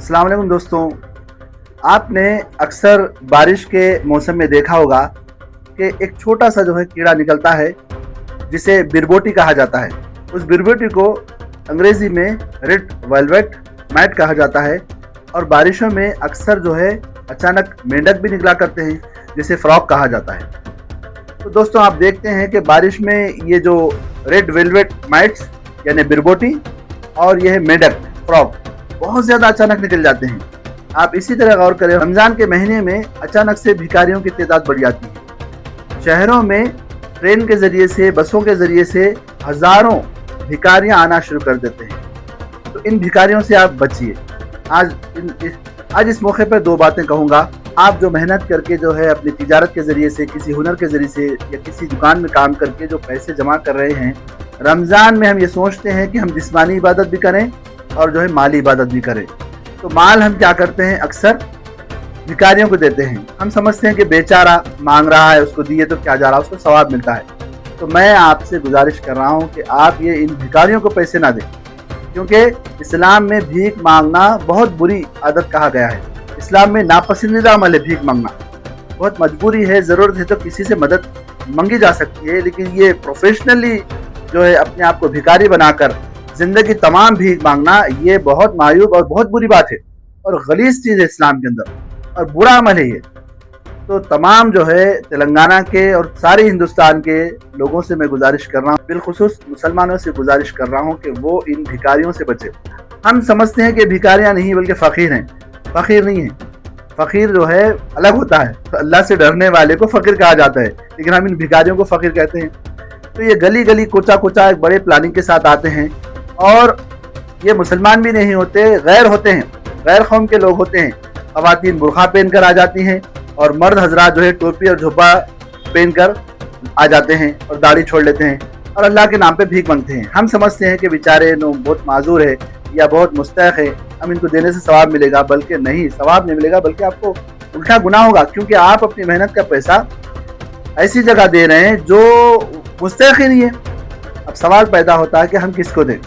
अस्सलाम वालेकुम दोस्तों। आपने अक्सर बारिश के मौसम में देखा होगा कि एक छोटा सा जो है कीड़ा निकलता है जिसे बिरबोटी कहा जाता है। उस बिरबोटी को अंग्रेज़ी में रेड वेलवेट माइट कहा जाता है और बारिशों में अक्सर जो है अचानक मेंढक भी निकला करते हैं जिसे फ्रॉग कहा जाता है। तो दोस्तों आप देखते हैं कि बारिश में ये जो रेड वेलवेट माइट्स यानी बिरबोटी और यह मेंढक फ्रॉग बहुत ज़्यादा अचानक निकल जाते हैं। आप इसी तरह गौर करें, रमज़ान के महीने में अचानक से भिखारियों की तादाद बढ़ जाती है। शहरों में ट्रेन के ज़रिए से, बसों के ज़रिए से हज़ारों भिखारियाँ आना शुरू कर देते हैं। तो इन भिखारियों से आप बचिए। आज इस मौके पर दो बातें कहूँगा। आप जो मेहनत करके जो है अपनी तिजारत के ज़रिए से, किसी हुनर के ज़रिए से या किसी दुकान में काम करके जो पैसे जमा कर रहे हैं, रमज़ान में हम ये सोचते हैं कि हम जिस्मानी इबादत भी करें और जो है माली इबादत भी करें। तो माल हम क्या करते हैं, अक्सर भिखारियों को देते हैं। हम समझते हैं कि बेचारा मांग रहा है, उसको दिए तो क्या जा रहा है, उसको सवाब मिलता है। तो मैं आपसे गुजारिश कर रहा हूँ कि आप ये इन भिखारियों को पैसे ना दें, क्योंकि इस्लाम में भीख मांगना बहुत बुरी आदत कहा गया है। इस्लाम में नापसंदीदा अमल है भीख मांगना। बहुत मजबूरी है, ज़रूरत है तो किसी से मदद मांगी जा सकती है, लेकिन ये प्रोफेशनली जो है अपने आप को भिखारी बनाकर ज़िंदगी तमाम भीख मांगना, ये बहुत मायूब और बहुत बुरी बात है और गलीज़ चीज़ है इस्लाम के अंदर और बुरा अमल है ये। तो तमाम जो है तेलंगाना के और सारे हिंदुस्तान के लोगों से मैं गुजारिश कर रहा हूँ, बिलखुसूस मुसलमानों से गुजारिश कर रहा हूँ कि वो इन भिखारियों से बचे। हम समझते हैं कि भिखारियाँ नहीं बल्कि फ़कीर हैं। फ़कीर नहीं है, फ़कीर जो है अलग होता है। तो अल्लाह से डरने वाले को फ़कीर कहा जाता है, लेकिन हम इन भिखारियों को फ़कीर कहते हैं। तो ये गली गली कोचा कोचा एक बड़े प्लानिंग के साथ आते हैं और ये मुसलमान भी नहीं होते, गैर होते हैं, गैर कौम के लोग होते हैं। ख़वातीन बुरखा पहन कर आ जाती हैं और मर्द हजरात जो है टोपी और झुब्बा पहन कर आ जाते हैं और दाढ़ी छोड़ लेते हैं और अल्लाह के नाम पे भीख मांगते हैं। हम समझते हैं कि बेचारे बहुत माजूर है या बहुत मुस्तहक़ है, हम इनको देने से सवाब मिलेगा, बल्कि नहीं, सवाब नहीं मिलेगा, बल्कि आपको उल्टा गुनाह होगा, क्योंकि आप अपनी मेहनत का पैसा ऐसी जगह दे रहे हैं जो मुस्तहक़ ही नहीं है। अब सवाल पैदा होता है कि हम किसको दें।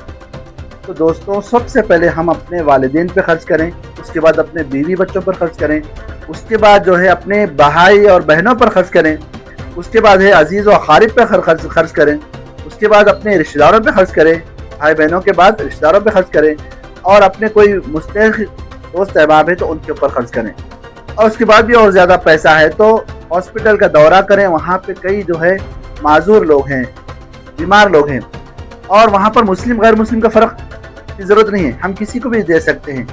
तो दोस्तों सबसे पहले हम अपने वालिदैन पे खर्च करें, उसके बाद अपने बीवी बच्चों पर खर्च करें, उसके बाद जो है अपने भाई और बहनों पर खर्च करें, उसके बाद है अजीज़ और क़ारिब पर खर्च करें, उसके बाद अपने रिश्तेदारों पे खर्च करें, भाई बहनों के बाद रिश्तेदारों पे खर्च करें, और अपने कोई मुस्तहक़ दोस्त अहबाब है तो उनके ऊपर खर्च करें। और उसके बाद भी और ज़्यादा पैसा है तो हॉस्पिटल का दौरा करें। वहाँ पे कई जो है माजूर लोग हैं, बीमार लोग हैं, और वहाँ पर मुस्लिम गैर मुस्लिम का फ़र्क की ज़रूरत नहीं है, हम किसी को भी दे सकते हैं।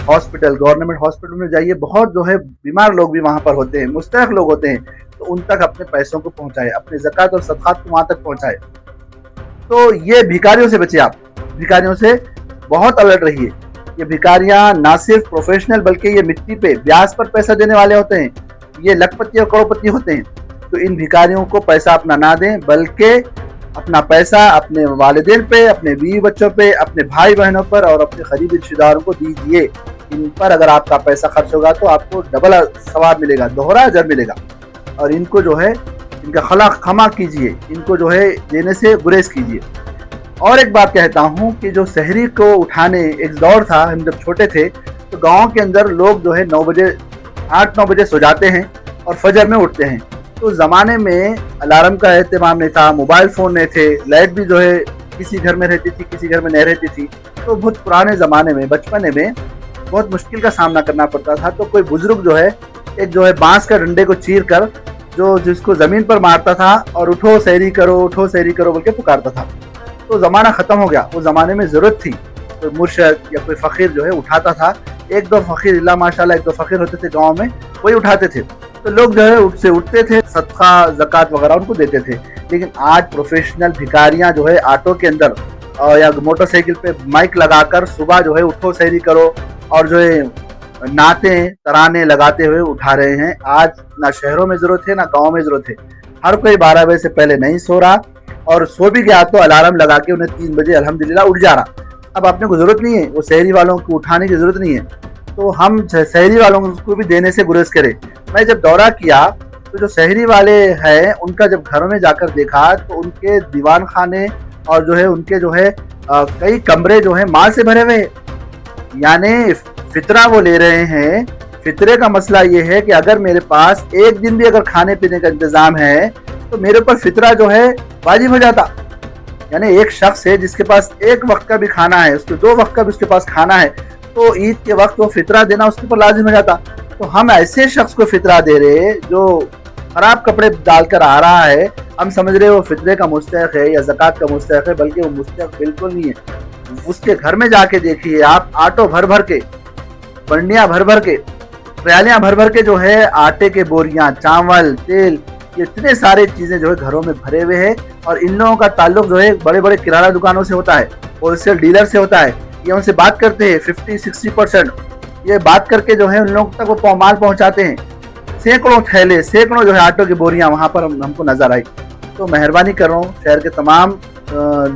हॉस्पिटल, गवर्नमेंट हॉस्पिटल में जाइए, बहुत जो है बीमार लोग भी वहाँ पर होते हैं, मुस्तहक़ लोग होते हैं, तो उन तक अपने पैसों को पहुँचाए, अपने ज़कात और सदक़ात को वहाँ तक पहुँचाए। तो ये भिखारियों से बचिए, आप भिखारियों से बहुत अलर्ट रहिए। ये भिखारियाँ ना सिर्फ प्रोफेशनल बल्कि ये मिट्टी पे ब्याज पर पैसा देने वाले होते हैं, ये लखपति और करोड़पति होते हैं। तो इन भिखारियों को पैसा अपना ना दें, बल्कि अपना पैसा अपने वालिदैन पे, अपने बीवी बच्चों पे, अपने भाई बहनों पर और अपने करीबी रिश्तेदारों को दीजिए। इन पर अगर आपका पैसा खर्च होगा तो आपको डबल सवाब मिलेगा, दोहरा अजर मिलेगा। और इनको जो है इनका खला क्षमा कीजिए, इनको जो है देने से गुरेज कीजिए। और एक बात कहता हूँ कि जो सहरी को उठाने एक दौर था, हम जब छोटे थे तो गाँव के अंदर लोग जो है 8-9 बजे सो जाते हैं और फजर में उठते हैं। तो ज़माने में अलार्म का एहतमाम नहीं था, मोबाइल फ़ोन नहीं थे, लाइट भी जो है किसी घर में रहती थी, किसी घर में नहीं रहती थी। तो बहुत पुराने ज़माने में, बचपने में बहुत मुश्किल का सामना करना पड़ता था। तो कोई बुज़ुर्ग जो है एक जो है बांस का डंडे को चीर कर जिसको ज़मीन पर मारता था और उठो सहरी करो, उठो सहरी करो बोल के पुकारता था। तो ज़माना ख़त्म हो गया। वो ज़माने में ज़रूरत थी तो मुर्शद या कोई फ़कीर जो है उठाता था। एक दो फ़कीर, इल्ला माशाल्लाह, एक दो फ़कीर होते थे गाँव में, वही उठाते थे। तो लोग जो है उससे उठते थे, सदका ज़कात वगैरह उनको देते थे। लेकिन आज प्रोफेशनल भिखारियाँ जो है ऑटो के अंदर या मोटरसाइकिल पे माइक लगाकर सुबह जो है उठो सहरी करो और जो है नाते तराने लगाते हुए उठा रहे हैं। आज ना शहरों में ज़रूरत है ना गाँव में ज़रूरत है। हर कोई 12 बजे से पहले नहीं सो रहा, और सो भी गया तो अलार्म लगा के उन्हें 3 बजे अल्हम्दुलिल्लाह उठ जा रहा। अब आपने को ज़रूरत नहीं है, वो शहरी वालों को उठाने की ज़रूरत नहीं है, तो हम शहरी वालों को भी देने से गुरेज करें। मैं जब दौरा किया तो जो शहरी वाले हैं उनका जब घरों में जाकर देखा तो उनके दीवान खाने और जो है उनके जो है कई कमरे जो है माल से भरे हुए, यानी फितरा वो ले रहे हैं। फितरे का मसला ये है कि अगर मेरे पास एक दिन भी अगर खाने पीने का इंतजाम है तो मेरे ऊपर फितरा जो है वाजिब हो जाता। यानी एक शख्स है जिसके पास एक वक्त का भी खाना है, उसके 2 वक्त का भी उसके पास खाना है, तो ईद के वक्त वो फितरा देना उसके ऊपर लाजिम हो जाता। तो हम ऐसे शख्स को फितरा दे रहे जो खराब कपड़े डालकर आ रहा है, हम समझ रहे वो फितरे का मुस्तहक है या ज़कात का मुस्तहक है, बल्कि वो मुस्तहक बिल्कुल नहीं है। उसके घर में जाके देखिए आप, आटो भर भर के, बंडियां भर भर के, ट्रैलियां भर भर के जो है आटे के बोरियां, चावल, तेल, ये इतने सारे चीजें जो है घरों में भरे हुए हैं। और इन लोगों का ताल्लुक जो है बड़े बड़े किराना दुकानों से होता है, होलसेल डीलर से होता है। ये उनसे बात करते हैं 50-60%, ये बात करके जो है उन लोगों तक वो माल पहुंचाते हैं। सैकड़ों थैले, सैकड़ों जो है आटो की बोरियां वहां पर हमको नजर आई। तो मेहरबानी कर रहा हूँ शहर के तमाम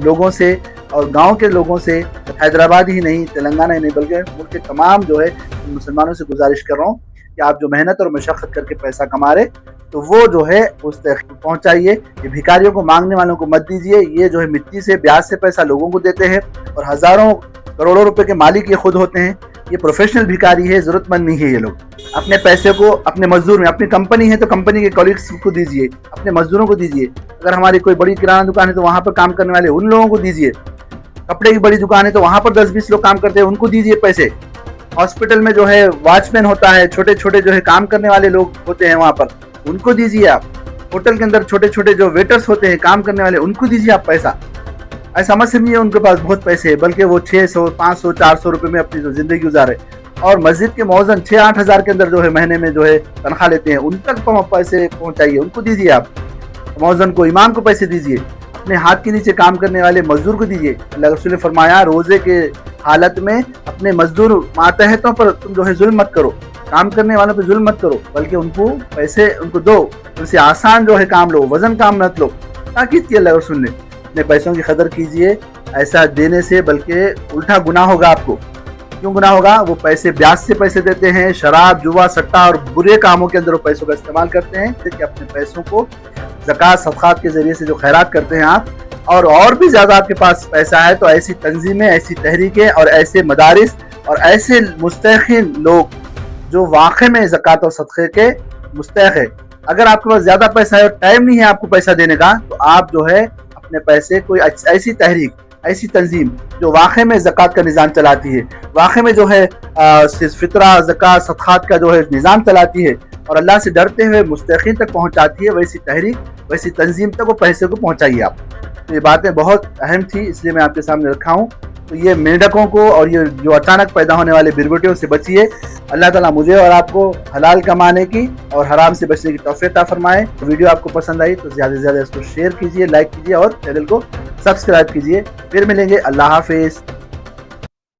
लोगों से और गांव के लोगों से, हैदराबाद ही नहीं, तेलंगाना ही नहीं, बल्कि मुल्क के तमाम जो है मुसलमानों से गुजारिश कर रहा हूँ कि आप जो मेहनत और मशक्क़त करके पैसा कमा रहे तो वो जो है उस तक पहुँचाइए। ये भिखारियों को, मांगने वालों को मत दीजिए। ये जो है मिट्टी से, ब्याज से पैसा लोगों को देते हैं और हज़ारों करोड़ों रुपए के मालिक ये खुद होते हैं। ये प्रोफेशनल भिखारी है, ज़रूरतमंद नहीं है ये लोग। अपने पैसे को अपने मजदूर में, अपनी कंपनी है तो कंपनी के कॉलीग्स को दीजिए, अपने मजदूरों को दीजिए। अगर हमारी कोई बड़ी किराना दुकान है तो वहाँ पर काम करने वाले उन लोगों को दीजिए। कपड़े की बड़ी दुकान है तो वहाँ पर 10-20 लोग काम करते हैं, उनको दीजिए पैसे। हॉस्पिटल में जो है वॉचमैन होता है, छोटे छोटे जो है काम करने वाले लोग होते हैं वहाँ पर, उनको दीजिए आप। होटल के अंदर छोटे छोटे जो वेटर्स होते हैं, काम करने वाले, उनको दीजिए आप पैसा। ऐसा मत समझिए उनके पास बहुत पैसे है, बल्कि वो 600, 500, 400 रुपए में अपनी जो जिंदगी गुजारे। और मस्जिद के मौज़न 6-8 हज़ार के अंदर जो है महीने में जो है तनख्वाह लेते हैं, उन तक पैसे पहुँचाइए, उनको दीजिए आप। मौज़न को, इमाम को पैसे दीजिए। अपने हाथ के नीचे काम करने वाले मजदूर को दीजिए। अल्लाह रसूल ने फरमाया रोजे के हालत में अपने मजदूर मातहतों पर तुम जो है जुल्म मत करो, काम करने वालों पर जुल्म मत करो, बल्कि उनको पैसे उनको दो, उनसे आसान जो है काम लो, वजन काम मत लो। ताकीद की अल्लाह रसूल ने, अपने पैसों की कदर कीजिए। ऐसा देने से बल्कि उल्टा गुनाह होगा आपको। क्यों गुनाह होगा? वो पैसे ब्याज से पैसे देते हैं, शराब, जुआ, सट्टा और बुरे कामों के अंदर वो पैसों का इस्तेमाल करते हैं। कि अपने पैसों को ज़कात, सदक़ात के जरिए से जो खैरात करते हैं आप, और भी ज़्यादा आपके पास पैसा है तो ऐसी तंजीमें, ऐसी तहरीकें और ऐसे मदारिस और ऐसे मुस्तहिक़ीन लोग जो वाक़ई में ज़कात और सदक़े के मुस्तहिक़ है। अगर आपके पास ज़्यादा पैसा है और टाइम नहीं है आपको पैसा देने का, तो आप जो है अपने पैसे कोई ऐसी तहरीक, ऐसी तंजीम जो वाक़ई में ज़कात का निज़ाम चलाती है, वाक़ई में जो है फितरा, ज़कात, सदक़ात का जो है निज़ाम चलाती है और अल्लाह से डरते हुए मुस्तहिक़ीन तक पहुँचाती है, वैसी तहरीक, वैसी तंजीम तक वो पैसे को पहुँचाइए आप। तो ये बातें बहुत अहम थी, इसलिए मैं आपके सामने रखा हूँ। तो ये मेंढकों को और ये जो अचानक पैदा होने वाले बिरबटियों से बचिए। अल्लाह ताला मुझे और आपको हलाल कमाने की और हराम से बचने की तौफीक अता फरमाए। तो वीडियो आपको पसंद आई तो ज़्यादा से ज़्यादा इसको शेयर कीजिए, लाइक कीजिए और चैनल को सब्सक्राइब कीजिए। फिर मिलेंगे। अल्लाह हाफिज़।